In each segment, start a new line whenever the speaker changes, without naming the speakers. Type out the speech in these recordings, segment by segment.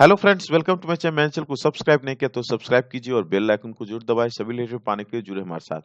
Hello friends, welcome to my channel को subscribe नहीं किया तो सब्सक्राइब कीजिए और बेल आइकन को जरूर दबाएं सभी लेटेस्ट पाने के लिए जुड़े हमारे साथ।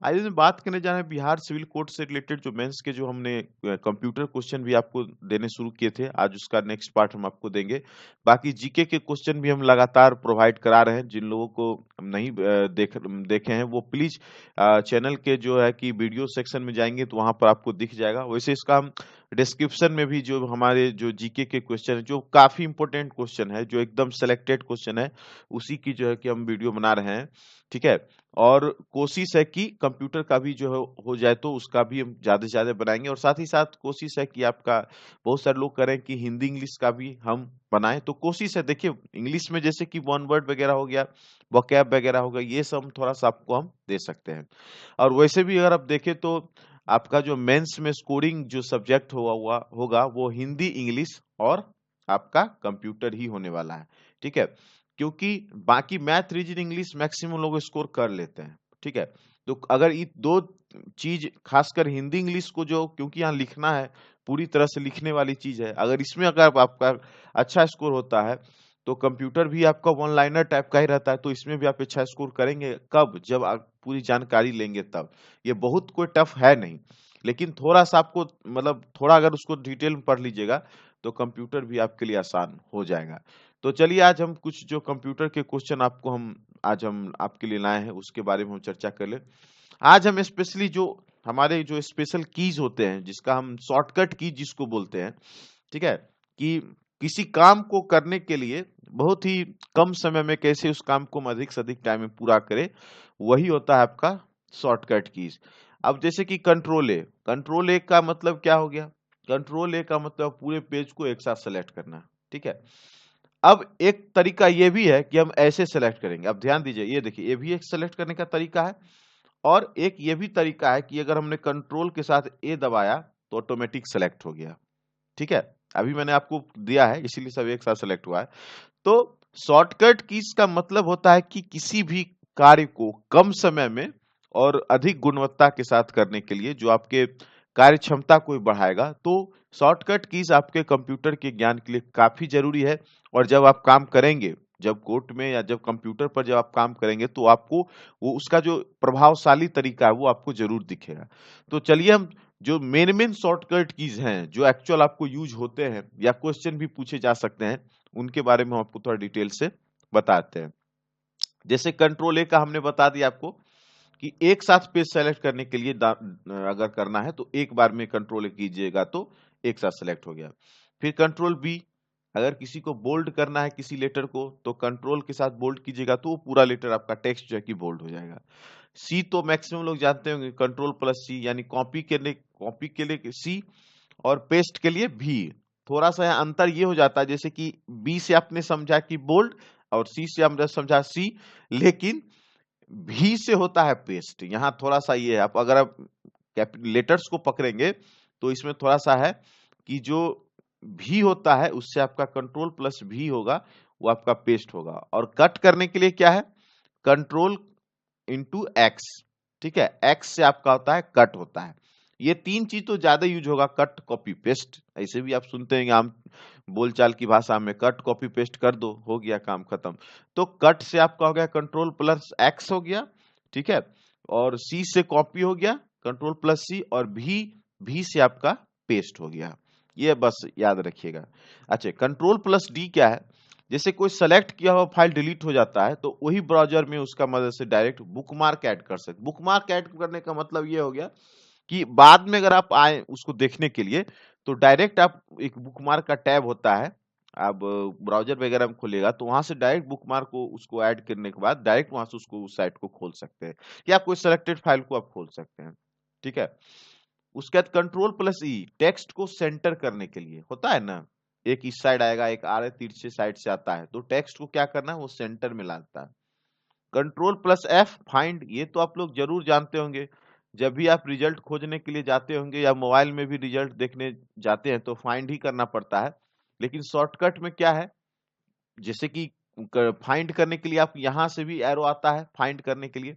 आज हम बात करने जा रहे हैं बिहार सिविल कोड से रिलेटेड जो मेंस के जो हमने कंप्यूटर क्वेश्चन भी आपको देने शुरू किए थे, आज उसका नेक्स्ट पार्ट हम आपको देंगे। बाकी जीके के क्वेश्चन भी हम लगातार प्रोवाइड करा रहे हैं। जिन लोगों को नहीं देखे हैं वो प्लीज चैनल के जो है कि वीडियो सेक्शन में जाएंगे तो वहां पर आपको दिख जाएगा। वैसे इसका हम डिस्क्रिप्शन में भी जो हमारे जो जीके के क्वेश्चन है, जो काफी इंपॉर्टेंट क्वेश्चन है, जो एकदम सिलेक्टेड क्वेश्चन है, उसी की जो है कि हम वीडियो बना रहे हैं। ठीक है। और कोशिश है कि कंप्यूटर का भी जो है हो जाए तो उसका भी हम ज्यादा से ज्यादा बनाएंगे, और साथ ही साथ कोशिश है कि आपका बहुत सारे लोग करें कि हिंदी इंग्लिश का भी हम बनाएं। तो कोशिश है, देखिए इंग्लिश में जैसे कि वन वर्ड वगैरह हो गया, वोकैब वगैरह हो गया, ये सब थोड़ा सा आपको हम दे सकते हैं। और वैसे भी अगर आप देखें तो आपका जो मेंस में स्कोरिंग जो सब्जेक्ट हुआ होगा वो हिंदी इंग्लिश और आपका कंप्यूटर ही होने वाला है। ठीक है। क्योंकि बाकी मैथ रीजनिंग इंग्लिश मैक्सिमम लोग स्कोर कर लेते हैं। ठीक है। तो अगर ये दो चीज, खासकर हिंदी इंग्लिश को, जो क्योंकि यहाँ लिखना है, पूरी तरह से लिखने वाली चीज है, अगर इसमें अगर आपका अच्छा स्कोर होता है तो कंप्यूटर भी आपका वन लाइनर टाइप का ही रहता है, तो इसमें भी आप अच्छा स्कोर करेंगे। कब? जब आप पूरी जानकारी लेंगे तब। ये बहुत कोई टफ है नहीं, लेकिन थोड़ा सा आपको मतलब थोड़ा अगर उसको डिटेल में पढ़ लीजिएगा तो कंप्यूटर भी आपके लिए आसान हो जाएगा। तो चलिए आज हम कुछ जो कंप्यूटर के क्वेश्चन आज हम आपके लिए लाए हैं उसके बारे में हम चर्चा कर ले। आज हम स्पेशली जो हमारे जो स्पेशल कीज होते हैं, जिसका हम शॉर्टकट की जिसको बोलते हैं, ठीक है, कि किसी काम को करने के लिए बहुत ही कम समय में कैसे उस काम को हम अधिक से अधिक टाइम में पूरा करें, वही होता है आपका शॉर्टकट कीज। अब जैसे कि कंट्रोल ए का मतलब क्या हो गया? कंट्रोल ए का मतलब पूरे पेज को एक साथ सेलेक्ट करना। ठीक है। अब एक तरीका ये भी है कि हम ऐसे सेलेक्ट करेंगे। अब ध्यान दीजिए, ये देखिए, ये भी एक सेलेक्ट करने का तरीका है, और एक ये भी तरीका है कि अगर हमने कंट्रोल के साथ ए दबाया तो ऑटोमेटिक सेलेक्ट हो गया। ठीक है। अभी मैंने आपको दिया है इसीलिए सब एक साथ सेलेक्ट हुआ है। तो शॉर्टकट कीज का मतलब होता है कि किसी भी कार्य को कम समय में और अधिक गुणवत्ता के साथ करने के लिए जो आपके कार्य क्षमता को बढ़ाएगा, तो शॉर्टकट कीज आपके कंप्यूटर के ज्ञान के लिए काफी जरूरी है। और जब आप काम करेंगे, जब कोर्ट में या जब कंप्यूटर पर जब आप काम करेंगे, तो आपको वो उसका जो प्रभावशाली तरीका है वो आपको जरूर दिखेगा। तो चलिए हम जो मेन मेन शॉर्टकट कीज हैं, जो एक्चुअल आपको यूज होते हैं या क्वेश्चन भी पूछे जा सकते हैं, उनके बारे में हम आपको थोड़ा डिटेल से बताते हैं। जैसे कंट्रोल ए का हमने बता दिया आपको कि एक साथ पेज सेलेक्ट करने के लिए अगर करना है तो एक बार में कंट्रोल कीजिएगा तो एक साथ सेलेक्ट हो गया। फिर कंट्रोल बी, अगर किसी को बोल्ड करना है किसी लेटर को, तो कंट्रोल के साथ बोल्ड कीजिएगा तो वो पूरा लेटर आपका टेक्स्ट जो है कि बोल्ड हो जाएगा। सी तो मैक्सिमम लोग जानते होंगे, कंट्रोल प्लस सी, यानी कॉपी के लिए सी और पेस्ट के लिए भी। थोड़ा सा यहाँ अंतर ये हो जाता है, जैसे कि बी से आपने समझा कि बोल्ड और सी से हमने समझा सी, लेकिन भी से होता है पेस्ट। यहाँ थोड़ा सा ये है, आप अगर आप लेटर्स को पकड़ेंगे तो इसमें थोड़ा सा है कि जो भी होता है उससे आपका कंट्रोल प्लस भी होगा, वो आपका पेस्ट होगा। और कट करने के लिए क्या है? Control into x. ठीक है, एक्स से आपका होता है कट होता है। ये तीन चीज तो ज्यादा यूज होगा, कट कॉपी पेस्ट। ऐसे भी आप सुनते हैं आम बोलचाल की भाषा में, कट कॉपी पेस्ट कर दो, हो गया काम खत्म। तो कट से आपका हो गया कंट्रोल प्लस एक्स हो गया। ठीक है। और सी से कॉपी हो गया, कंट्रोल प्लस सी, और भी से आपका पेस्ट हो गया। ये बस याद रखिएगा। अच्छा, कंट्रोल प्लस डी क्या है? जैसे कोई सेलेक्ट किया हुआ फाइल डिलीट हो जाता है तो वही ब्राउजर में उसका मदद से डायरेक्ट बुकमार्क ऐड कर सकते। बुकमार्क ऐड करने का मतलब ये हो गया कि बाद में अगर आप आए उसको देखने के लिए तो डायरेक्ट आप, एक बुकमार्क का टैब होता है, आप ब्राउजर वगैरह में खोलेगा तो वहां से डायरेक्ट बुकमार्क को उसको ऐड करने के बाद डायरेक्ट वहां से उसको उस साइट को खोल सकते हैं, या कोई सेलेक्टेड फाइल को आप खोल सकते हैं। ठीक है। उसके बाद कंट्रोल प्लस ई, टेक्स्ट को सेंटर करने के लिए होता है ना, एक इस साइड आएगा, एक आरे तिरछे साइड से आता है, तो टेक्स्ट को क्या करना है, वो सेंटर में लाता है। कंट्रोल प्लस एफ, फाइंड, ये तो आप लोग जरूर जानते होंगे। जब भी आप रिजल्ट खोजने के लिए जाते होंगे या मोबाइल में भी रिजल्ट देखने जाते हैं तो फाइंड ही करना पड़ता है। लेकिन शॉर्टकट में क्या है, जैसे कि फाइंड करने के लिए आप यहां से भी एरो आता है फाइंड करने के लिए।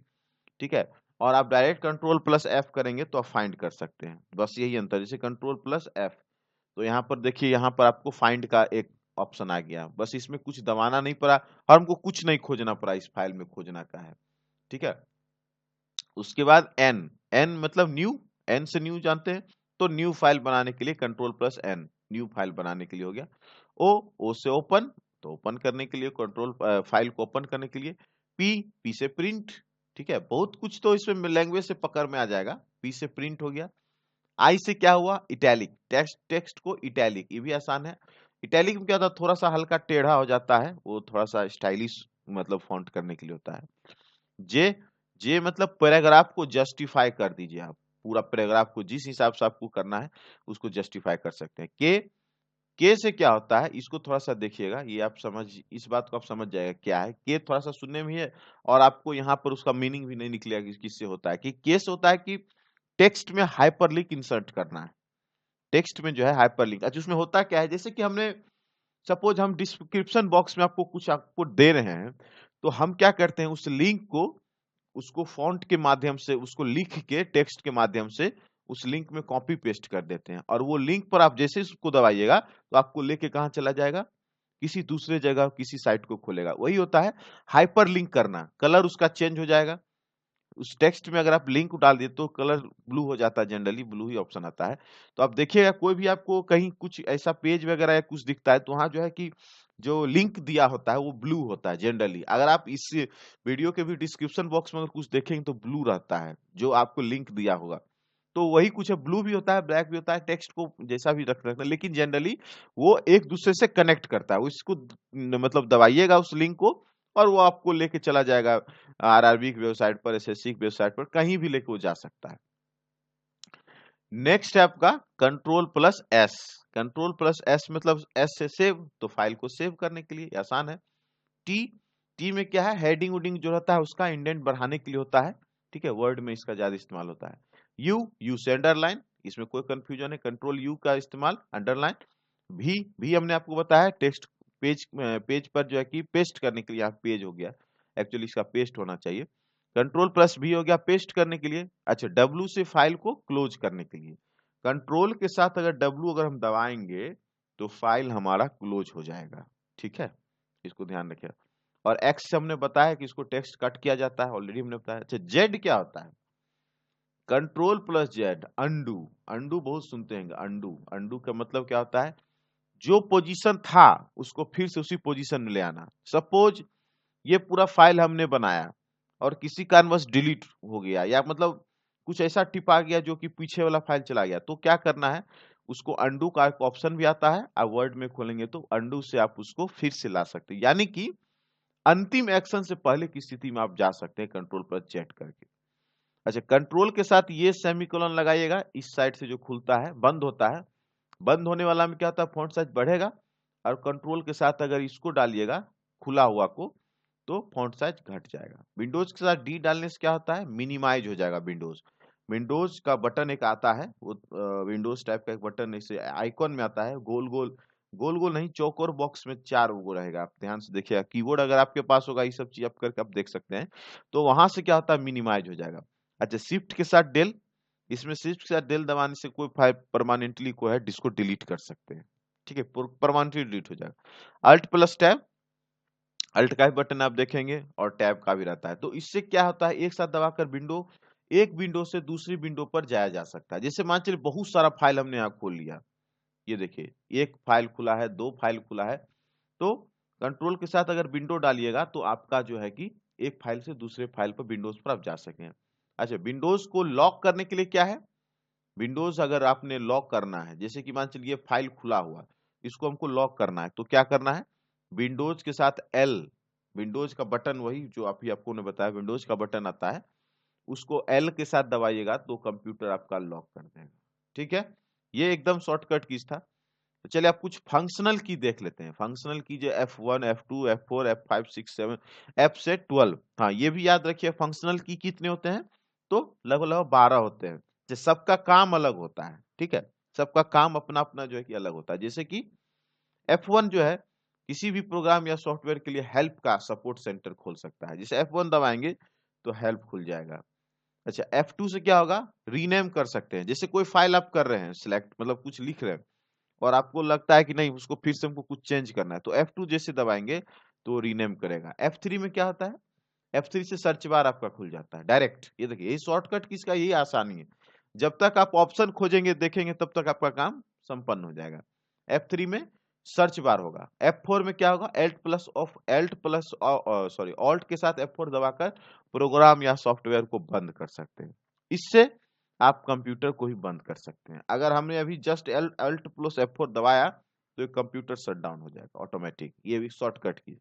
ठीक है। और आप डायरेक्ट कंट्रोल प्लस एफ करेंगे तो आप फाइंड कर सकते हैं, बस यही अंतर। जैसे कंट्रोल प्लस एफ, तो यहाँ पर देखिए, यहाँ पर आपको फाइंड का एक ऑप्शन आ गया, बस इसमें कुछ दबाना नहीं पड़ा और हमको कुछ नहीं खोजना पड़ा, इस फाइल में खोजना का है। ठीक है, उसके बाद एन, एन मतलब न्यू, एन से न्यू जानते हैं, तो न्यू फाइल बनाने के लिए control plus N, new file बनाने के लिए हो गया। ओ, ओ से ओपन, तो ओपन करने के लिए कंट्रोल, फाइल को ओपन करने के लिए। पी, पी से प्रिंट। ठीक है, बहुत कुछ तो इसमें लैंग्वेज से पकड़ में आ जाएगा। पी से प्रिंट हो गया। आई से क्या हुआ, इटैलिक, टेक्स्ट टेक्स्ट को इटैलिक, ये भी आसान है। इटैलिक में क्या होता है, थोड़ा सा हल्का टेढ़ा हो जाता है, वो थोड़ा सा स्टाइलिश मतलब फॉन्ट करने के लिए होता है। जे, जे मतलब पैराग्राफ को जस्टिफाई कर दीजिए आप, पूरा पैराग्राफ को जिस हिसाब से आपको करना है उसको जस्टिफाई कर सकते हैं। के से क्या होता है, इसको थोड़ा सा देखिएगा, ये आप समझ, इस बात को आप समझ जाएगा क्या है। के थोड़ा सा सुनने में है और आपको यहाँ पर उसका मीनिंग भी नहीं निकलेगा कि किससे होता है। कि के से होता है कि टेक्स्ट में हाइपरलिंक इंसर्ट करना है, टेक्स्ट में जो है हाइपरलिंक। अच्छा, उसमें होता क्या है, जैसे कि हमने, सपोज हम डिस्क्रिप्शन बॉक्स में आपको कुछ आपको दे रहे हैं, तो हम क्या करते हैं, उस लिंक को, उसको फॉन्ट के माध्यम से उसको लिख के टेक्स्ट के माध्यम से उस लिंक में कॉपी पेस्ट कर देते हैं, और वो लिंक पर आप जैसे उसको दबाइएगा तो आपको लेके कहाँ चला जाएगा, किसी दूसरे जगह, किसी साइट को खोलेगा। वही होता है हाइपर लिंक करना। कलर उसका चेंज हो जाएगा, उस टेक्स्ट में अगर आप लिंक डाल दिए तो कलर ब्लू हो जाता है, जनरली ब्लू ही ऑप्शन आता है। तो आप देखिएगा कोई भी आपको कहीं कुछ ऐसा पेज वगैरह या कुछ दिखता है तो वहां जो है कि जो लिंक दिया होता है वो ब्लू होता है जनरली। अगर आप इस वीडियो के भी डिस्क्रिप्शन बॉक्स में अगर कुछ देखेंगे तो ब्लू रहता है जो आपको लिंक दिया होगा। तो वही कुछ है, ब्लू भी होता है, ब्लैक भी होता है, टेक्स्ट को जैसा भी रख रखना, लेकिन जनरली वो एक दूसरे से कनेक्ट करता है। उसको मतलब दबाइएगा उस लिंक को और वो आपको लेके चला जाएगा आरआरबी की वेबसाइट पर, एसएससी की वेबसाइट पर, कहीं भी लेके वो जा सकता है। नेक्स्ट है आपका control plus S. Control plus S मतलब एस से सेव, तो फाइल को सेव करने के लिए आसान है। टी, टी में क्या है, हेडिंग उडिंग जो रहता है उसका इंडेंट बढ़ाने के लिए होता है। ठीक है, वर्ड में इसका ज्यादा इस्तेमाल होता है। यू, यू से अंडरलाइन, इसमें कोई कंफ्यूजन है, कंट्रोल यू का इस्तेमाल अंडरलाइन। भी हमने आपको बताया टेक्स्ट पेज, पेज पर जो है कि पेस्ट करने के लिए, यहाँ पेज हो गया, एक्चुअली इसका पेस्ट होना चाहिए। कंट्रोल प्लस भी हो गया पेस्ट करने के लिए। अच्छा, डब्ल्यू से फाइल को क्लोज करने के लिए। कंट्रोल के साथ अगर डब्ल्यू अगर हम दबाएंगे तो फाइल हमारा क्लोज हो जाएगा। ठीक है, इसको ध्यान रखिए। और एक्स से हमने बताया कि इसको टेक्स्ट कट किया जाता है, ऑलरेडी हमने बताया। अच्छा, जेड क्या होता है, control plus Z, undo. Undo बहुत सुनते हैं, अंडू, अंडू का मतलब क्या होता है, जो पोजीशन था उसको फिर से उसी पोजीशन में ले आना। सपोज ये पूरा फाइल हमने बनाया और किसी कारणवश डिलीट हो गया, या मतलब कुछ ऐसा टिप आ गया जो कि पीछे वाला फाइल चला गया, तो क्या करना है, उसको अंडू का एक ऑप्शन भी आता है, आप वर्ड में खोलेंगे तो अंडू से आप उसको फिर से ला सकते हैं, यानी कि अंतिम एक्शन से पहले की स्थिति में आप जा सकते हैं कंट्रोल पर चेक करके। अच्छा, कंट्रोल के साथ ये सेमीकोलन लगाइएगा, इस साइड से जो खुलता है बंद होता है, बंद होने वाला में क्या होता है, फॉन्ट साइज बढ़ेगा, और कंट्रोल के साथ अगर इसको डालिएगा खुला हुआ को तो फॉन्ट साइज घट जाएगा। विंडोज के साथ डी डालने से क्या होता है, मिनिमाइज हो जाएगा विंडोज। विंडोज का बटन एक आता है, वो विंडोज टाइप का एक बटन ऐसे आइकॉन में आता है, गोल गोल, गोल गोल नहीं, चौकोर बॉक्स में चार वो रहेगा, आप ध्यान से देखिएगा। कीबोर्ड अगर आपके पास होगा, ये सब चीज आप करके आप देख सकते हैं, तो वहां से क्या होता है, मिनिमाइज हो जाएगा। अच्छा, शिफ्ट के साथ डेल, इसमें शिफ्ट के साथ डेल दबाने से कोई फाइल परमानेंटली को है जिसको डिलीट कर सकते हैं। ठीक है, परमानेंटली डिलीट हो जाएगा। अल्ट प्लस टैब, अल्ट का भी बटन आप देखेंगे और टैब का भी रहता है, तो इससे क्या होता है, एक साथ दबाकर विंडो, एक विंडो से दूसरी विंडो पर जाया जा सकता है। जैसे मान चलिए बहुत सारा फाइल हमने यहाँ खोल लिया, ये देखिए एक फाइल खुला है, दो फाइल खुला है, तो कंट्रोल के साथ अगर विंडो डालिएगा तो आपका जो है कि एक फाइल से दूसरे फाइल पर, विंडोज पर आप जा सकें। अच्छा, विंडोज को लॉक करने के लिए क्या है, विंडोज अगर आपने लॉक करना है, जैसे कि मान चलिए फाइल खुला हुआ, इसको हमको लॉक करना है, तो क्या करना है, विंडोज के साथ एल, विंडोज का बटन वही जो अभी आपको ने बताया, विंडोज का बटन आता है, उसको एल के साथ दबाइएगा तो कंप्यूटर आपका लॉक कर देगा। ठीक है, ये एकदम शॉर्टकट कीज था। तो चलिए आप कुछ फंक्शनल की देख लेते हैं। फंक्शनल की जो F1, F2, F4, F5, 6, 7, F से 12, हाँ ये भी याद रखिए फंक्शनल की कितने होते हैं, तो लगभग लगभग 12 होते हैं। जैसे सबका काम अलग होता है, ठीक है, सबका काम अपना अपना जो है कि अलग होता है। जैसे कि F1 जो है किसी भी प्रोग्राम या सॉफ्टवेयर के लिए हेल्प का सपोर्ट सेंटर खोल सकता है, जैसे F1 दबाएंगे तो हेल्प खुल जाएगा। अच्छा, F2 से क्या होगा, रीनेम कर सकते हैं, जैसे कोई फाइल आप कर रहे हैं सिलेक्ट, मतलब कुछ लिख रहे हैं और आपको लगता है कि नहीं उसको फिर से हमको कुछ चेंज करना है, तो F2 जैसे दबाएंगे तो रीनेम करेगा। F3 में क्या होता है, F3 से सर्च बार आपका खुल जाता है डायरेक्ट। ये देखिए यही शॉर्टकट किसका, यही आसानी है। जब तक आप ऑप्शन खोजेंगे देखेंगे तब तक आपका काम संपन्न हो जाएगा। F3 में सर्च बार होगा। F4 में क्या होगा, ऑल्ट के साथ F4 दबाकर प्रोग्राम या सॉफ्टवेयर को बंद कर सकते हैं। इससे आप कंप्यूटर को ही बंद कर सकते हैं। अगर हमने अभी जस्ट Alt प्लस F4 दबाया तो ये कंप्यूटर शट डाउन हो जाएगा ऑटोमेटिक। ये भी शॉर्टकट की।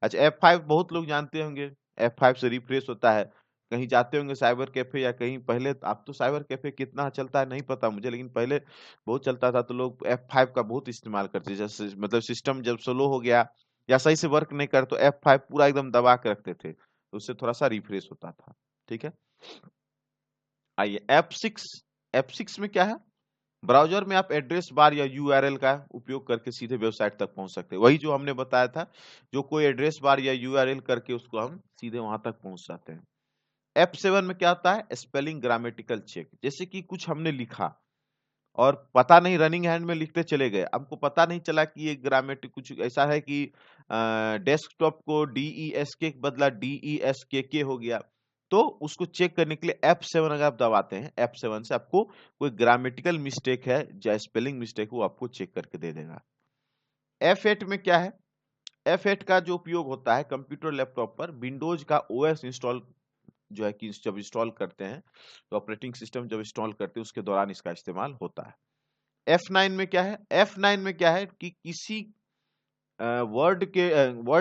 अच्छा, F5 बहुत लोग जानते होंगे। F5 से रिफ्रेश होता है। कहीं जाते होंगे साइबर कैफे या कहीं, पहले अब तो साइबर कैफे कितना चलता है नहीं पता मुझे, लेकिन पहले बहुत चलता था तो लोग F5 का बहुत इस्तेमाल करते थे। जैसे मतलब सिस्टम जब स्लो हो गया या सही से वर्क नहीं कर तो F5 पूरा एकदम दबा के रखते थे, तो उससे थोड़ा सा रिफ्रेश होता था। ठीक है, आइए F6 में क्या है, ब्राउज़र में आप एड्रेस बार या यूआरएल का उपयोग करके सीधे वेबसाइट तक पहुंच सकते हैं। वही जो हमने बताया था, जो कोई एड्रेस बार या यूआरएल करके उसको हम सीधे वहां तक पहुंच जाते हैं। F7 में क्या होता है, स्पेलिंग ग्रामेटिकल चेक। जैसे कि कुछ हमने लिखा और पता नहीं रनिंग हैंड में लिखते चले गए, हमको पता नहीं चला कि ये ग्रामेटिक कुछ ऐसा है कि डेस्कटॉप को DES के बदला DESKK हो गया। तो उसको चेक करने के लिए F7 अगर आप दबाते हैं, F7 से आपको कोई ग्रामेटिकल मिस्टेक है या स्पेलिंग मिस्टेक वो आपको चेक करके दे देगा। F8 में क्या है, F8 का जो उपयोग होता है कंप्यूटर लैपटॉप पर विंडोज का OS इंस्टॉल जो है कि जब इंस्टॉल करते हैं, तो ऑपरेटिंग सिस्टम जब इंस्टॉल करते हैं उसके दौरान इसका इस्तेमाल होता है। F9 में क्या है, F9 में क्या है कि किसी वर्ड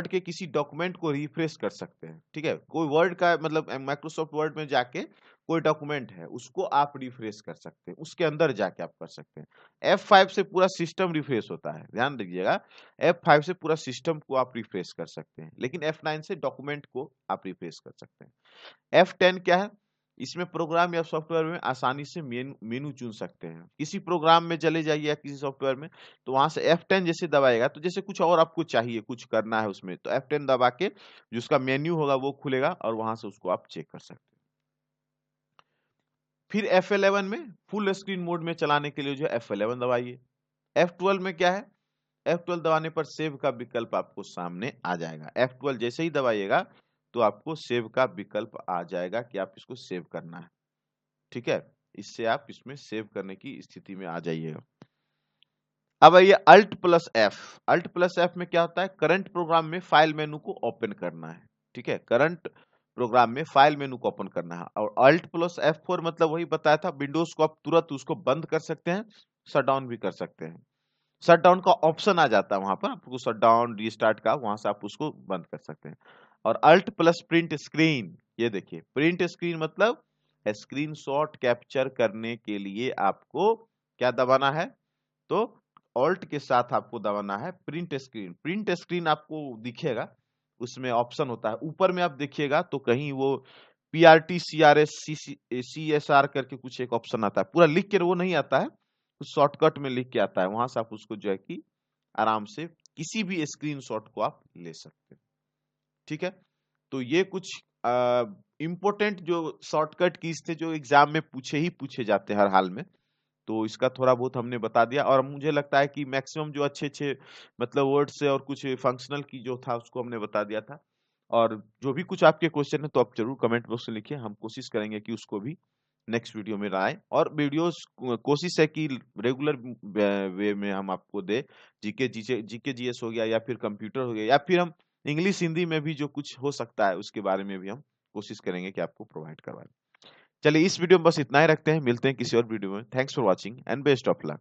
के किसी डॉक्यूमेंट को रिफ्रेश कर सकते हैं। ठीक है, कोई वर्ड का मतलब माइक्रोसॉफ्ट वर्ड में जाके कोई डॉक्यूमेंट है उसको आप रिफ्रेश कर सकते हैं, उसके अंदर जाके आप कर सकते हैं। F5 से पूरा सिस्टम रिफ्रेश होता है, ध्यान रखिएगा। F5 से पूरा सिस्टम को आप रिफ्रेश कर सकते हैं, लेकिन F9 से डॉक्यूमेंट को आप रिफ्रेश कर सकते हैं। F10 क्या है, इसमें प्रोग्राम या सॉफ्टवेयर में आसानी से मेनू चुन सकते हैं। किसी प्रोग्राम में चले जाइए या किसी सॉफ्टवेयर में, तो वहां से F10 जैसे दबाएगा तो जैसे कुछ और आपको चाहिए, कुछ करना है उसमें, तो F10 दबा के जो उसका मेन्यू होगा वो खुलेगा और वहां से उसको आप चेक कर सकते हैं। फिर F11 में फुल स्क्रीन मोड में चलाने के लिए जो F11 दबाइए। F12 में क्या है, F12 दबाने पर सेव का विकल्प आपको सामने आ जाएगा। F12 जैसे ही दबाइएगा तो आपको सेव का विकल्प आ जाएगा कि आप इसको सेव करना है। ठीक है, इससे आप इसमें सेव करने की स्थिति में आ जाइएगा। अब आइए अल्ट प्लस एफ में क्या होता है, करंट प्रोग्राम में फाइल मेनू को ओपन करना है। ठीक है, करंट प्रोग्राम में फाइल मेनू को ओपन करना है। और अल्ट प्लस F4 मतलब वही बताया था, विंडोज को आप तुरंत उसको बंद कर सकते हैं, शट डाउन भी कर सकते हैं। शट डाउन का ऑप्शन आ जाता है वहां पर, आपको शट डाउन रीस्टार्ट का, वहां से आप उसको बंद कर सकते हैं। और अल्ट प्लस प्रिंट स्क्रीन, ये देखिए प्रिंट स्क्रीन मतलब स्क्रीनशॉट कैप्चर करने के लिए आपको क्या दबाना है, तो ऑल्ट के साथ आपको दबाना है प्रिंट स्क्रीन। प्रिंट स्क्रीन आपको दिखेगा, उसमें ऑप्शन होता है ऊपर में, आप देखिएगा तो कहीं वो PRT CRS CSR करके कुछ एक ऑप्शन आता है, पूरा लिख के वो नहीं आता है, कुछ शॉर्टकट में लिख के आता है, वहां से आप उसको जो है कि आराम से किसी भी स्क्रीनशॉट को आप ले सकते हैं। ठीक है, तो ये कुछ इंपॉर्टेंट जो शॉर्टकट कीज थे जो एग्जाम में पूछे जाते हैं हर हाल में, तो इसका थोड़ा बहुत हमने बता दिया। और मुझे लगता है कि मैक्सिमम जो अच्छे मतलब वर्ड से और कुछ फंक्शनल की जो था उसको हमने बता दिया था। और जो भी कुछ आपके क्वेश्चन है तो आप जरूर कमेंट बॉक्स में लिखिए, हम कोशिश करेंगे कि उसको भी नेक्स्ट वीडियो में लाएं। और वीडियोस कोशिश है कि रेगुलर वे में हम आपको दे, जीके जीएस हो गया या फिर कंप्यूटर हो गया या फिर हम इंग्लिश हिंदी में भी जो कुछ हो सकता है उसके बारे में भी हम कोशिश करेंगे कि आपको प्रोवाइड करवाएं। चलिए इस वीडियो में बस इतना ही रखते हैं, मिलते हैं किसी और वीडियो में। Thanks for watching and best of luck.